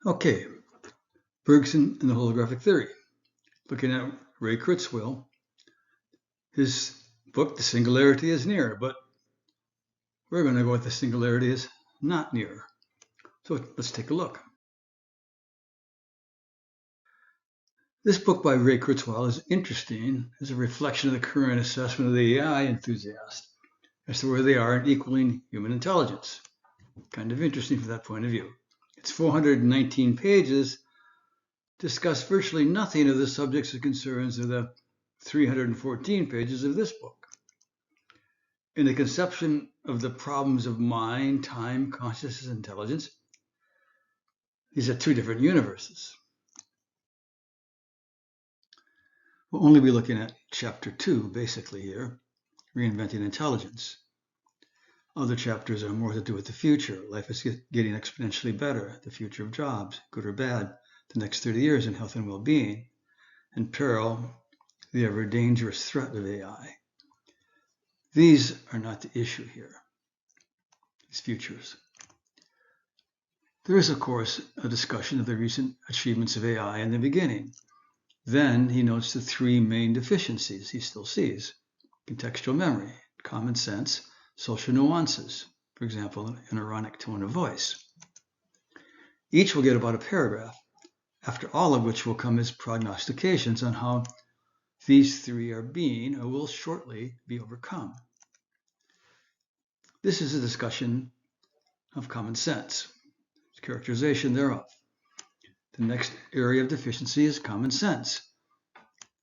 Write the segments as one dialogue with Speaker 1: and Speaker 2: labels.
Speaker 1: Okay, Bergson and the holographic theory. Looking at Ray Kurzweil, his book, The Singularity is Near, but we're going to go with The Singularity is Not Near. So let's take a look. This book by Ray Kurzweil is interesting as a reflection of the current assessment of the AI enthusiast as to where they are in equaling human intelligence. Kind of interesting from that point of view. It's 419 pages, discuss virtually nothing of the subjects and concerns of the 314 pages of this book. In the conception of the problems of mind, time, consciousness, and intelligence, these are two different universes. We'll only be looking at chapter 2, basically here, reinventing intelligence. Other chapters are more to do with the future. Life is getting exponentially better, the future of jobs, good or bad, the next 30 years in health and well-being, and peril, the ever dangerous threat of AI. These are not the issue here, these futures. There is, of course, a discussion of the recent achievements of AI in the beginning. Then he notes the three main deficiencies he still sees: contextual memory, common sense, social nuances, for example, an ironic tone of voice. Each will get about a paragraph, after all of which will come his prognostications on how these three are being or will shortly be overcome. This is a discussion of common sense, characterization thereof. The next area of deficiency is common sense.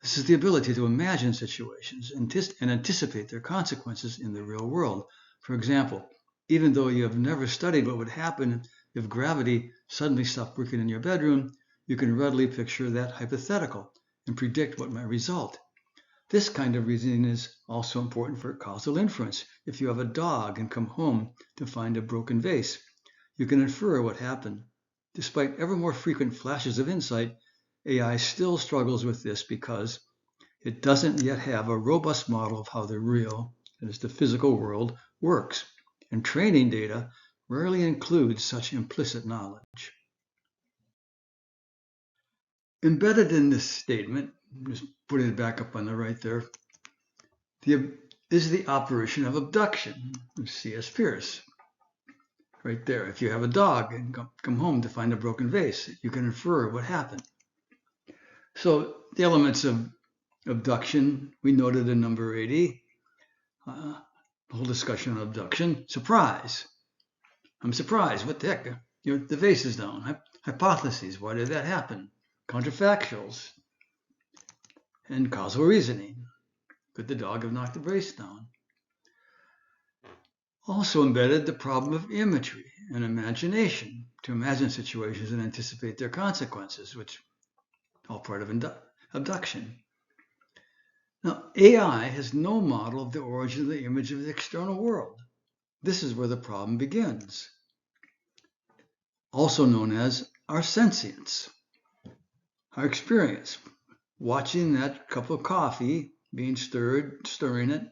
Speaker 1: This is the ability to imagine situations and anticipate their consequences in the real world. For example, even though you have never studied what would happen if gravity suddenly stopped working in your bedroom, you can readily picture that hypothetical and predict what might result. This kind of reasoning is also important for causal inference. If you have a dog and come home to find a broken vase, you can infer what happened. Despite ever more frequent flashes of insight, AI still struggles with this because it doesn't yet have a robust model of how the real, that is the physical world, works, and training data rarely includes such implicit knowledge. Embedded in this statement, just putting it back up on the right there, is the operation of abduction, C.S. Peirce. Right there, if you have a dog and come home to find a broken vase, you can infer what happened. So the elements of abduction, we noted in number 80, the whole discussion on abduction. Surprise. I'm surprised. What the heck? The vase is down. Hypotheses. Why did that happen? Counterfactuals. And causal reasoning. Could the dog have knocked the vase down? Also embedded the problem of imagery and imagination, to imagine situations and anticipate their consequences, which all part of abduction. Now, AI has no model of the origin of the image of the external world. This is where the problem begins. Also known as our sentience, our experience, watching that cup of coffee being stirring it.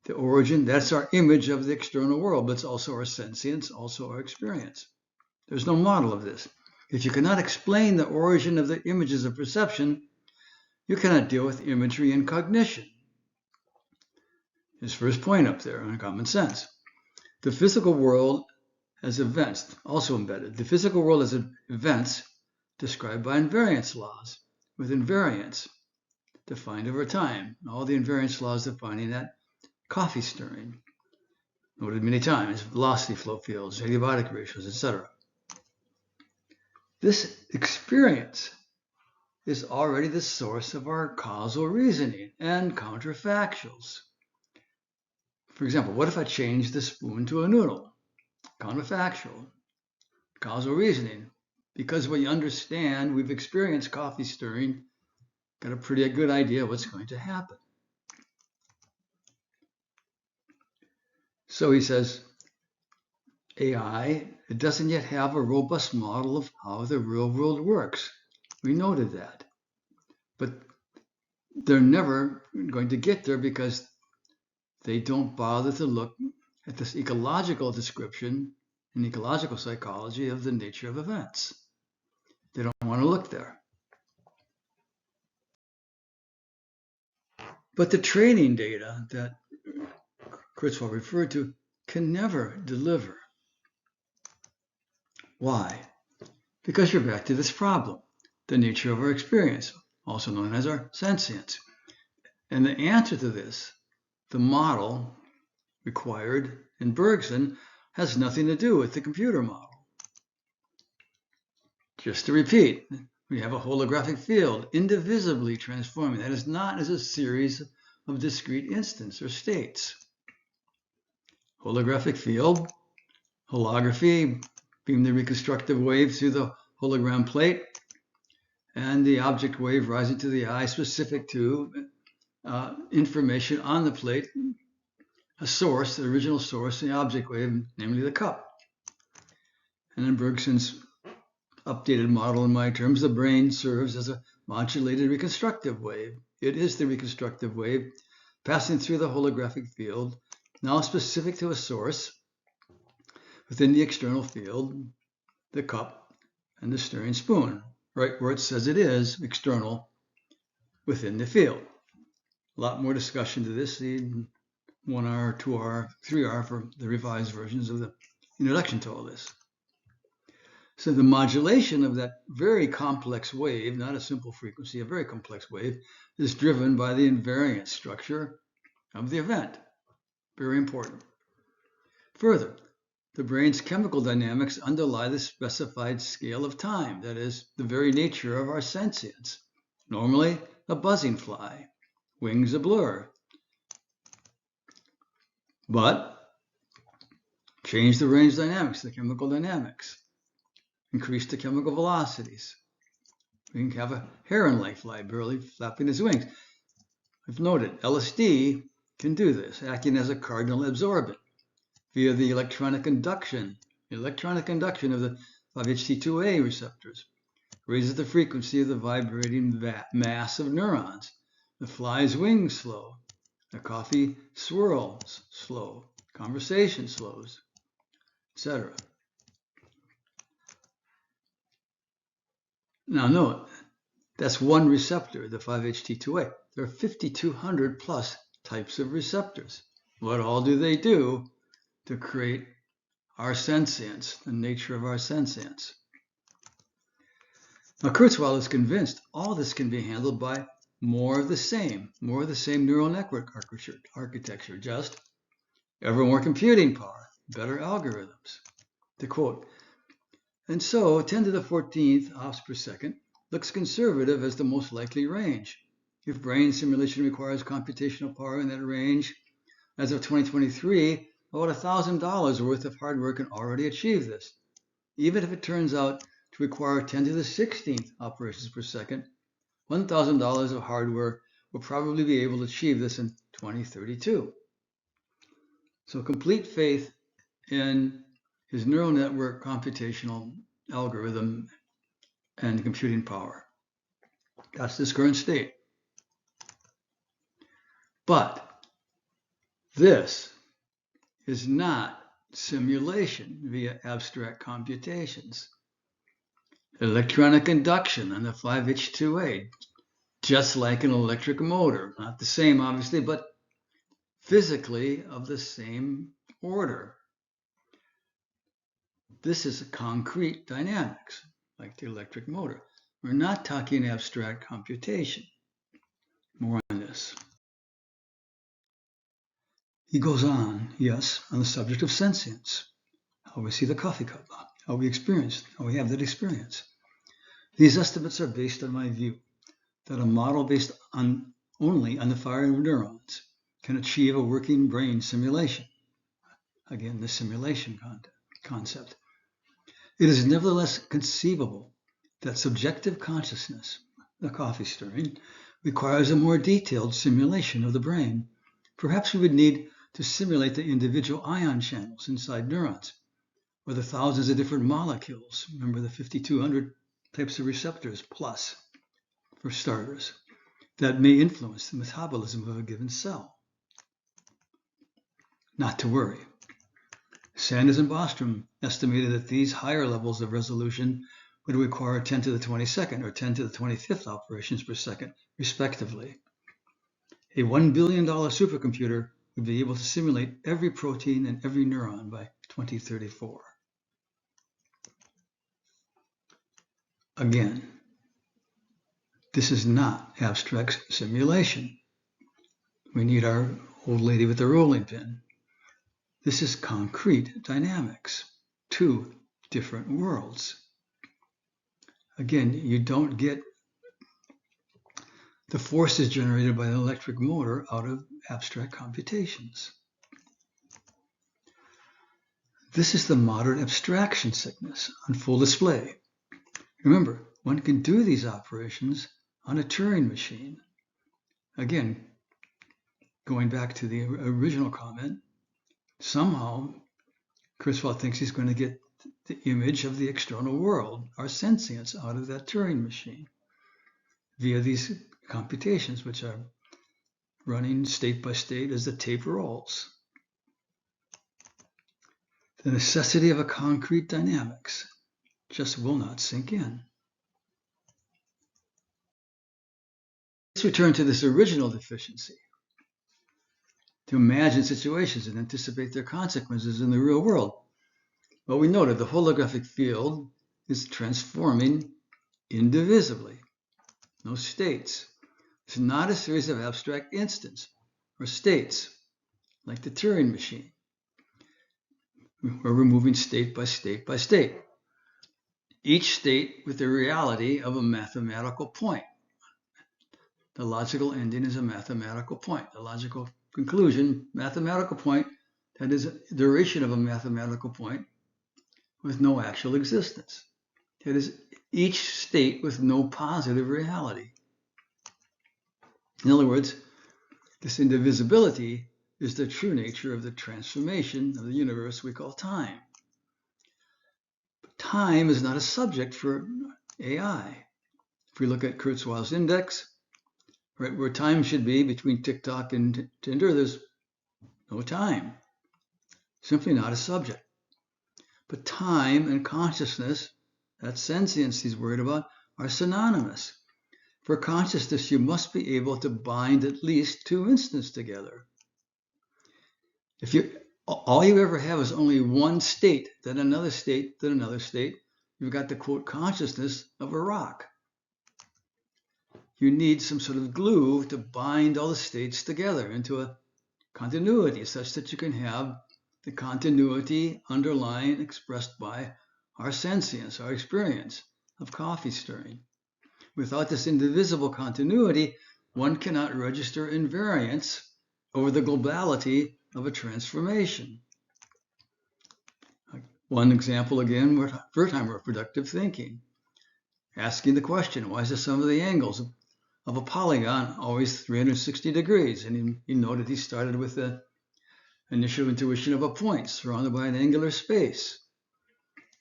Speaker 1: The origin, that's our image of the external world, but it's also our sentience, also our experience. There's no model of this. If you cannot explain the origin of the images of perception, you cannot deal with imagery and cognition. His first point up there on common sense. The physical world as events, also embedded. The physical world as events described by invariance laws, with invariance defined over time. All the invariance laws defining that coffee stirring, noted many times, velocity flow fields, adiabatic ratios, etc. This experience is already the source of our causal reasoning and counterfactuals. For example, what if I change the spoon to a noodle? Counterfactual. Causal reasoning. Because we understand, we've experienced coffee stirring, got a pretty good idea what's going to happen. So he says, AI, it doesn't yet have a robust model of how the real world works. We noted that. But they're never going to get there because they don't bother to look at this ecological description in ecological psychology of the nature of events. They don't want to look there. But the training data that Kurzweil referred to can never deliver. Why? Because you're back to this problem, the nature of our experience, also known as our sentience. And the answer to this, the model required in Bergson, has nothing to do with the computer model. Just to repeat, we have a holographic field, indivisibly transforming. That is not as a series of discrete instants or states. Holographic field, holography, beam the reconstructive wave through the hologram plate, and the object wave rising to the eye specific to information on the plate, a source, the original source, the object wave, namely the cup. And in Bergson's updated model, in my terms, the brain serves as a modulated reconstructive wave. It is the reconstructive wave passing through the holographic field, now specific to a source within the external field, the cup and the stirring spoon, right where it says it is, external, within the field. A lot more discussion to this, the 1R, 2R, 3R for the revised versions of the introduction to all this. So the modulation of that very complex wave, not a simple frequency, a very complex wave, is driven by the invariant structure of the event. Very important. Further, the brain's chemical dynamics underlie the specified scale of time, that is, the very nature of our sentience. Normally, a buzzing fly, wings a blur. But change the range dynamics, the chemical dynamics. Increase the chemical velocities. We can have a heron-like fly barely flapping its wings. I've noted LSD can do this, acting as a cardinal absorbent via the electronic induction of the 5-HT2A receptors. Raises the frequency of the vibrating mass of neurons. The fly's wings slow. The coffee swirls slow. Conversation slows, etc. Now note, that's one receptor, the 5-HT2A. There are 5,200 plus types of receptors. What all do they do to create our sentience, the nature of our sentience? Now Kurzweil is convinced all this can be handled by more of the same neural network architecture, just ever more computing power, better algorithms. To quote, and so 10 to the 14th ops per second looks conservative as the most likely range. If brain simulation requires computational power in that range, as of 2023, about $1,000 worth of hardware can already achieve this. Even if it turns out to require 10 to the 16th operations per second, $1,000 of hardware will probably be able to achieve this in 2032. So complete faith in his neural network computational algorithm and computing power. That's this current state. But this is not simulation via abstract computations. Electronic induction on the 5-HT2A, just like an electric motor. Not the same, obviously, but physically of the same order. This is concrete dynamics, like the electric motor. We're not talking abstract computation. More on this. He goes on, yes, on the subject of sentience, how we see the coffee cup, how we have that experience. These estimates are based on my view that a model based only on the firing of neurons can achieve a working brain simulation. Again, the simulation concept. It is nevertheless conceivable that subjective consciousness, the coffee stirring, requires a more detailed simulation of the brain. Perhaps we would need to simulate the individual ion channels inside neurons, or the thousands of different molecules. Remember the 5,200 types of receptors plus, for starters, that may influence the metabolism of a given cell. Not to worry. Sanders and Bostrom estimated that these higher levels of resolution would require 10 to the 22nd or 10 to the 25th operations per second, respectively. A $1 billion supercomputer would be able to simulate every protein and every neuron by 2034. Again, this is not abstract simulation. We need our old lady with the rolling pin. This is concrete dynamics, two different worlds. Again, you don't get the forces generated by an electric motor out of abstract computations. This is the modern abstraction sickness on full display. Remember, one can do these operations on a Turing machine. Again, going back to the original comment, somehow Kurzweil thinks he's going to get the image of the external world, our sentience, out of that Turing machine via these computations, which are running state by state as the tape rolls. The necessity of a concrete dynamics just will not sink in. Let's return to this original deficiency, to imagine situations and anticipate their consequences in the real world. Well, we noted the holographic field is transforming indivisibly. No states. It's not a series of abstract instants or states like the Turing machine, where we're moving state by state by state. Each state with the reality of a mathematical point. The logical ending is a mathematical point. The logical conclusion, mathematical point, that is a duration of a mathematical point with no actual existence. That is each state with no positive reality. In other words, this indivisibility is the true nature of the transformation of the universe we call time. But time is not a subject for AI. If we look at Kurzweil's index, right where time should be between TikTok and Tinder, there's no time. Simply not a subject. But time and consciousness, that sentience he's worried about, are synonymous. For consciousness, you must be able to bind at least two instants together. If all you ever have is only one state, then another state, then another state, you've got the quote consciousness of a rock. You need some sort of glue to bind all the states together into a continuity such that you can have the continuity underlying expressed by our sentience, our experience of coffee stirring. Without this indivisible continuity, one cannot register invariance over the globality of a transformation. One example again, Wertheimer productive thinking. Asking the question, why is the sum of the angles of a polygon always 360 degrees? And he noted he started with the initial intuition of a point surrounded by an angular space.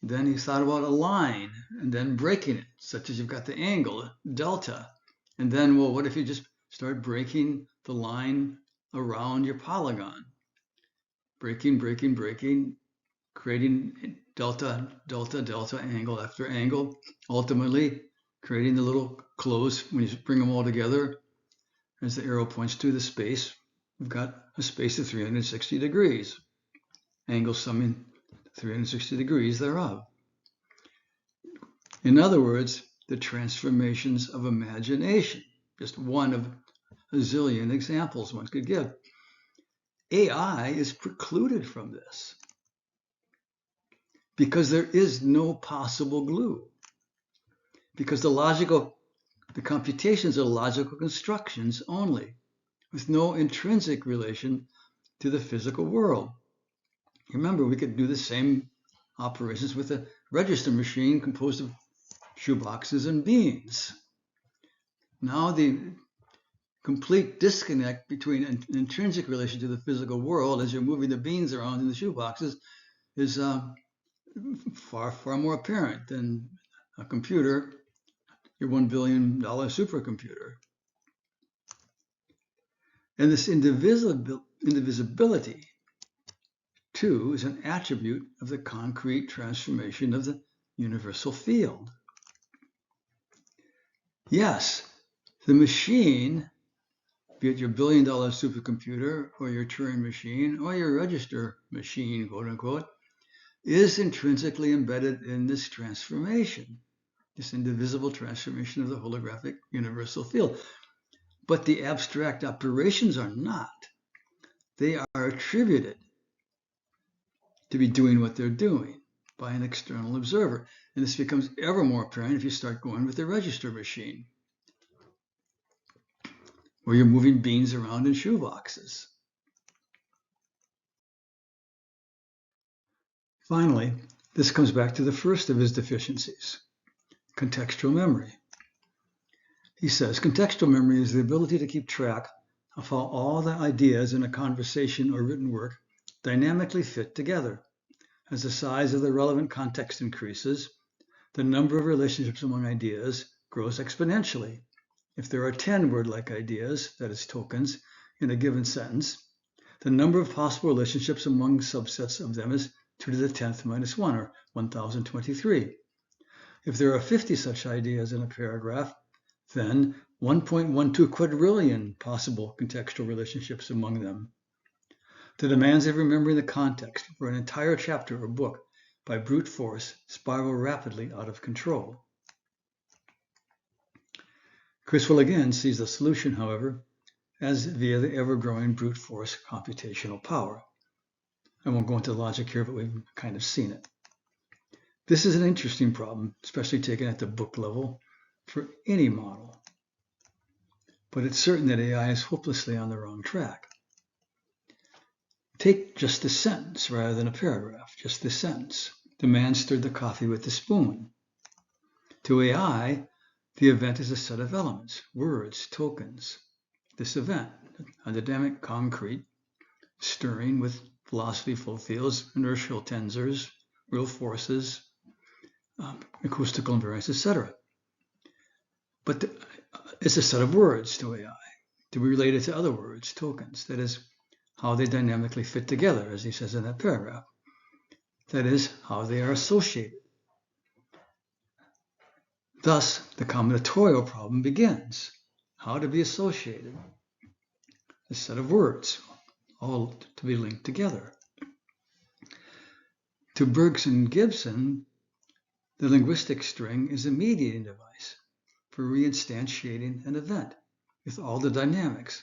Speaker 1: Then he thought about a line and then breaking it, such as you've got the angle, delta. And then, well, what if you just start breaking the line around your polygon? Breaking, creating delta, delta, delta, angle after angle, ultimately creating the little close. When you bring them all together, as the arrow points to the space, we've got a space of 360 degrees, angle summing 360 degrees thereof. In other words, the transformations of imagination, just one of a zillion examples one could give. AI is precluded from this because there is no possible glue. Because the computations are logical constructions only, with no intrinsic relation to the physical world. Remember, we could do the same operations with a register machine composed of shoeboxes and beans. Now the complete disconnect between an intrinsic relation to the physical world as you're moving the beans around in the shoeboxes is far, far more apparent than a computer, your $1 billion supercomputer. And this indivisibility 2 is an attribute of the concrete transformation of the universal field. Yes, the machine, be it your billion-dollar supercomputer or your Turing machine or your register machine, quote unquote, is intrinsically embedded in this transformation, this indivisible transformation of the holographic universal field. But the abstract operations are not. They are attributed to be doing what they're doing by an external observer. And this becomes ever more apparent if you start going with the register machine, where you're moving beans around in shoeboxes. Finally, this comes back to the first of his deficiencies, contextual memory. He says, contextual memory is the ability to keep track of how all the ideas in a conversation or written work dynamically fit together. As the size of the relevant context increases, the number of relationships among ideas grows exponentially. If there are 10 word-like ideas, that is tokens, in a given sentence, the number of possible relationships among subsets of them is 2 to the 10th minus 1, or 1023. If there are 50 such ideas in a paragraph, then 1.12 quadrillion possible contextual relationships among them. The demands of remembering the context for an entire chapter or book by brute force spiral rapidly out of control. Kurzweil again sees the solution, however, as via the ever-growing brute force computational power. I won't go into the logic here, but we've kind of seen it. This is an interesting problem, especially taken at the book level for any model. But it's certain that AI is hopelessly on the wrong track. Take just the sentence rather than a paragraph, just the sentence. The man stirred the coffee with the spoon. To AI, the event is a set of elements, words, tokens. This event, a dynamic concrete, stirring with velocity-flow fields, inertial tensors, real forces, acoustical invariance, etc. But it's a set of words to AI, to be related to other words, tokens. That is how they dynamically fit together, as he says in that paragraph. That is how they are associated. Thus, the combinatorial problem begins. How to be associated. A set of words, all to be linked together. To Bergson and Gibson, the linguistic string is a mediating device for reinstantiating an event with all the dynamics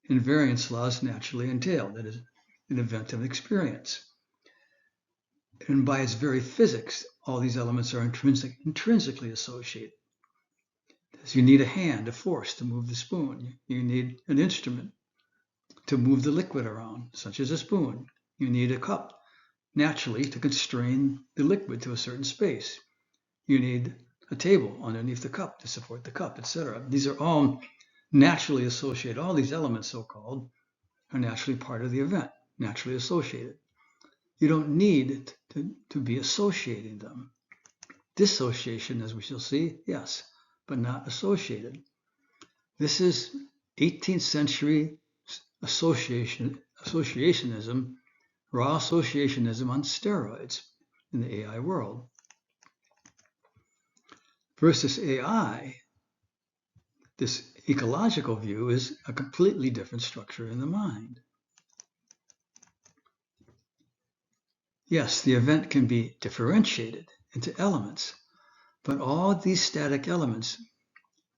Speaker 1: invariance laws naturally entail, that is, an event of experience. And by its very physics, all these elements are intrinsically associated. So you need a hand, a force to move the spoon. You need an instrument to move the liquid around, such as a spoon. You need a cup, naturally, to constrain the liquid to a certain space. You need a table underneath the cup to support the cup, etc. These are all naturally associated. All these elements, so-called, are naturally part of the event, naturally associated. You don't need to be associating them. Dissociation, as we shall see, yes, but not associated. This is 18th century associationism, raw associationism on steroids in the AI world. Versus AI, this ecological view is a completely different structure in the mind. Yes, the event can be differentiated into elements, but all these static elements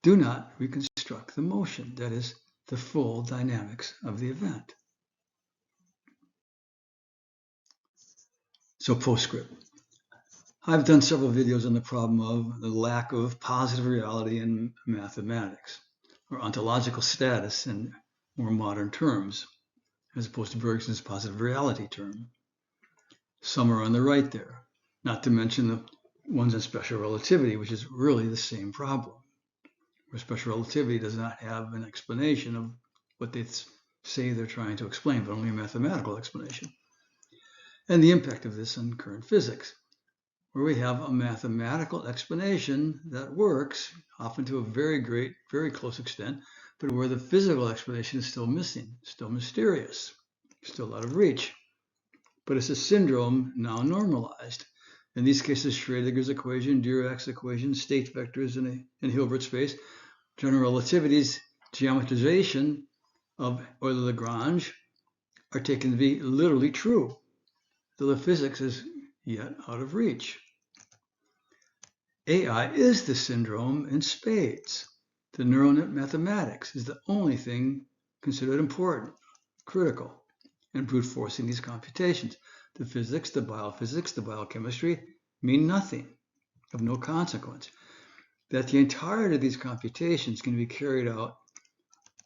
Speaker 1: do not reconstruct the motion, that is, the full dynamics of the event. So Postscript. I've done several videos on the problem of the lack of positive reality in mathematics, or ontological status in more modern terms, as opposed to Bergson's positive reality term. Some are on the right there, not to mention the ones in special relativity, which is really the same problem, where special relativity does not have an explanation of what they say they're trying to explain, but only a mathematical explanation. And the impact of this on current physics, where we have a mathematical explanation that works, often to a very close extent, but where the physical explanation is still missing, still mysterious, still out of reach. but it's a syndrome now normalized. In these cases, Schrödinger's equation, Dirac's equation, state vectors in Hilbert space, general relativity's geometrization of Euler-Lagrange are taken to be literally true, though the physics is yet out of reach. AI is the syndrome in spades. The neural net mathematics is the only thing considered important, critical, in brute forcing these computations. The physics, the biophysics, the biochemistry mean nothing, of no consequence. That the entirety of these computations can be carried out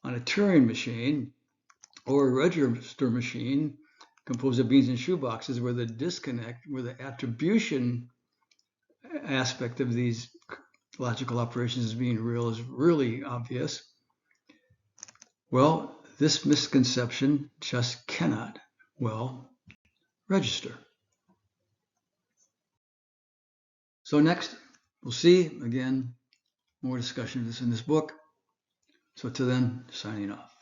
Speaker 1: on a Turing machine or a register machine composed of beans and shoeboxes, where the disconnect, where the attribution aspect of these logical operations as being real is really obvious. Well, this misconception just cannot well register. So next, we'll see, again, more discussion of this in this book. So till then, signing off.